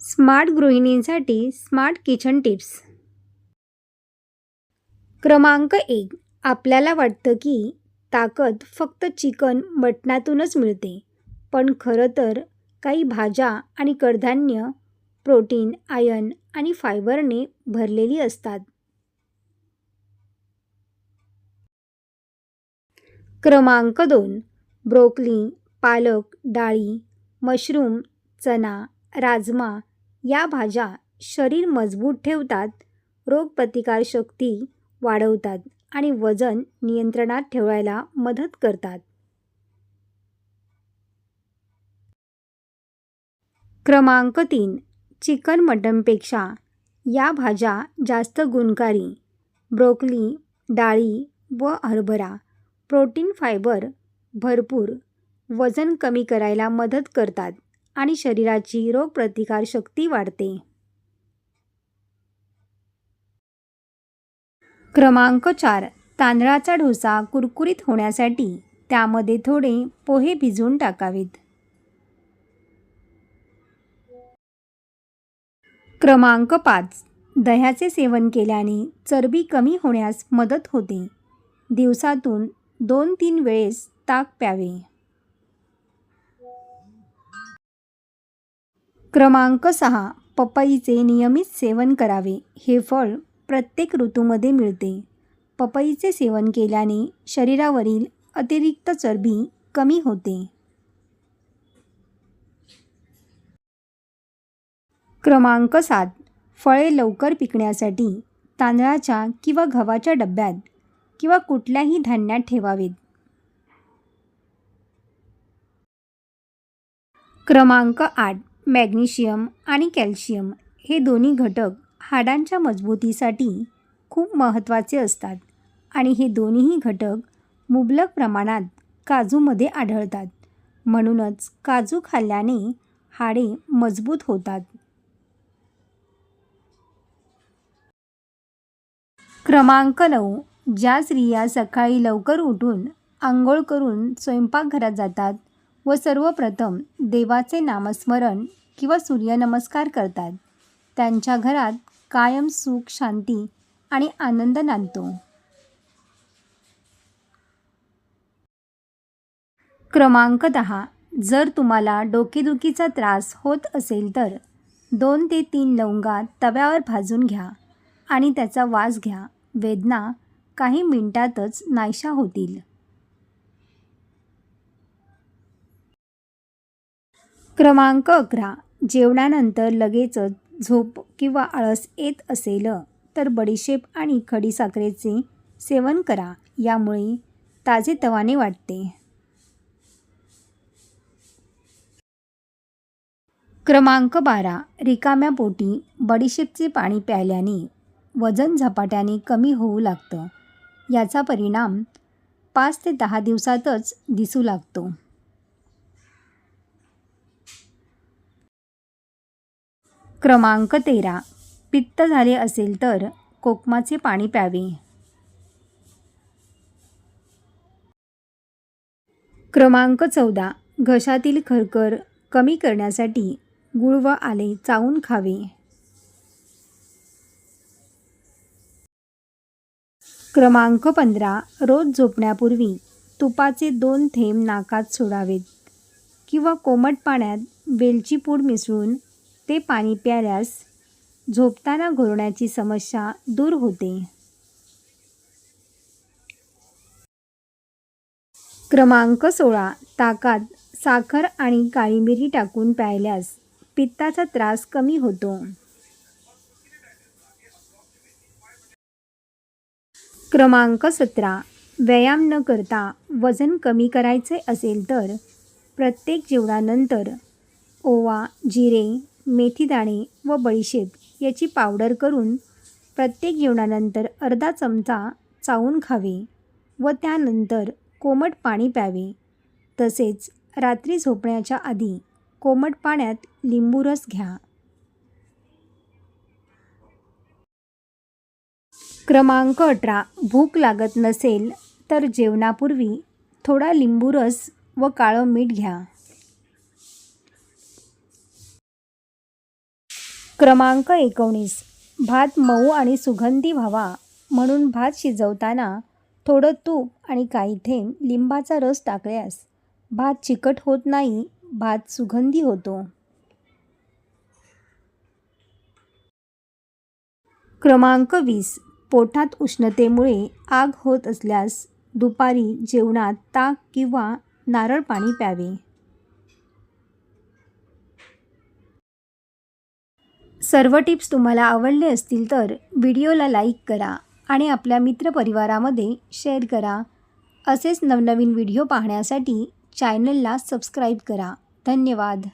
Smart गृहिणींसाठी smart kitchen tips. क्रमांक 1. आपल्याला वाटतं की ताकद फक्त चिकन मटणातूनच मिळते, पण खरं तर काही भाज्या आणि कडधान्य प्रोटीन, आयर्न आणि फायबरने भरलेली असतात. क्रमांक 2. ब्रोकोली, पालक, डाळी, मशरूम, चना, राजमा या भाज्या शरीर मजबूत ठेवतात, रोगप्रतिकारशक्ती वाढवतात आणि वजन नियंत्रणात ठेवायला मदत करतात. क्रमांक 3. चिकन मटनपेक्षा या भाज्या जास्त गुणकारी. ब्रोकोली, डाळी व हरभरा प्रोटीन फायबर भरपूर, वजन कमी करायला मदत करतात आणि शरीराची रोगप्रतिकारशक्ती वाढते. क्रमांक 4. तांदळाचा डोसा कुरकुरीत होण्यासाठी त्यामध्ये थोडे पोहे भिजवून टाकावेत. क्रमांक 5. दह्याचे सेवन केल्याने चरबी कमी होण्यास मदत होते. दिवसातून 2-3 वेळेस ताक प्यावे. क्रमांक 6. पपईचे नियमित सेवन करावे. हे फळ प्रत्येक ऋतूमध्ये मिळते. पपईचे सेवन केल्याने शरीरावरील अतिरिक्त चरबी कमी होते. क्रमांक 7. फळे लवकर पिकण्यासाठी तांदळाच्या किंवा गव्हाच्या डब्यात किंवा कुठल्याही धान्यात ठेवावेत. क्रमांक 8. मॅग्नेशियम आणि कॅल्शियम हे दोन्ही घटक हाडांच्या मजबूतीसाठी खूप महत्त्वाचे असतात आणि हे दोन्हीही घटक मुबलक प्रमाणात काजूमध्ये आढळतात. म्हणूनच काजू खाल्ल्याने हाडे मजबूत होतात. क्रमांक 9. ज्या स्त्रिया सकाळी लवकर उठून आंघोळ करून स्वयंपाकघरात जातात व सर्वप्रथम देवाचे नामस्मरण किंवा सूर्यनमस्कार करतात, त्यांच्या घरात कायम सुख, शांती आणि आनंद नांदतो. क्रमांक 10. जर तुम्हाला डोकेदुखीचा त्रास होत असेल तर 2 ते 3 लवंगा तव्यावर भाजून घ्या आणि त्याचा वास घ्या. वेदना काही मिनिटातच नाहीशा होतील. क्रमांक 11. जेवणानंतर लगेचच झोप किंवा आळस येत असेल तर बडीशेप आणि खडीसाखरेचे सेवन करा. यामुळे ताजेतवाने वाटते. क्रमांक 12. रिकाम्या पोटी बडीशेपचे पाणी प्यायल्याने वजन झपाट्याने कमी होऊ लागतं. याचा परिणाम 5 ते 10 दिवसातच दिसू लागतो. क्रमांक 13. पित्त झाले असेल तर कोकमाचे पाणी प्यावे. क्रमांक 14. घशातील खरखर कमी करण्यासाठी गूळ व आले चावून खावे. क्रमांक 15. रोज झोपण्यापूर्वी तुपाचे 2 थेंब नाकात सोडावेत किंवा कोमट पाण्यात वेलची पूड मिसळून ते पाणी प्यायल्यास झोपताना घोरण्याची समस्या दूर होते. क्रमांक 16. ताकात साखर आणि काळी मिरी टाकून प्यायल्यास पित्ताचा त्रास कमी होतो. क्रमांक 17. व्यायाम न करता वजन कमी करायचे असेल तर प्रत्येक जेवणानंतर ओवा, जिरे, मेथीदाणे व बडीशेप याची पावडर करून प्रत्येक जेवणानंतर अर्धा चमचा चावून खावे व त्यानंतर कोमट पाणी प्यावे. तसेच रात्री झोपण्याच्या आधी कोमट पाण्यात लिंबू रस घ्या. क्रमांक 18. भूक लागत नसेल तर जेवणापूर्वी थोडा लिंबू रस व काळं मीठ घ्या. क्रमांक 19. भात मऊ आणि सुगंधी व्हावा म्हणून भात शिजवताना थोडं तूप आणि काही थेंब लिंबाचा रस टाकल्यास भात चिकट होत नाही, भात सुगंधी होतो. क्रमांक 20. पोटात उष्णतेमुळे आग होत असल्यास दुपारी जेवणात ताक किंवा नारळ पाणी प्यावे. सर्व टिप्स तुम्हाला आवडले असतील तर व्हिडिओला लाईक करा आणि आपल्या मित्रपरिवारामध्ये शेअर करा. असेच नवनवीन व्हिडिओ पाहण्यासाठी चॅनलला सबस्क्राईब करा. धन्यवाद.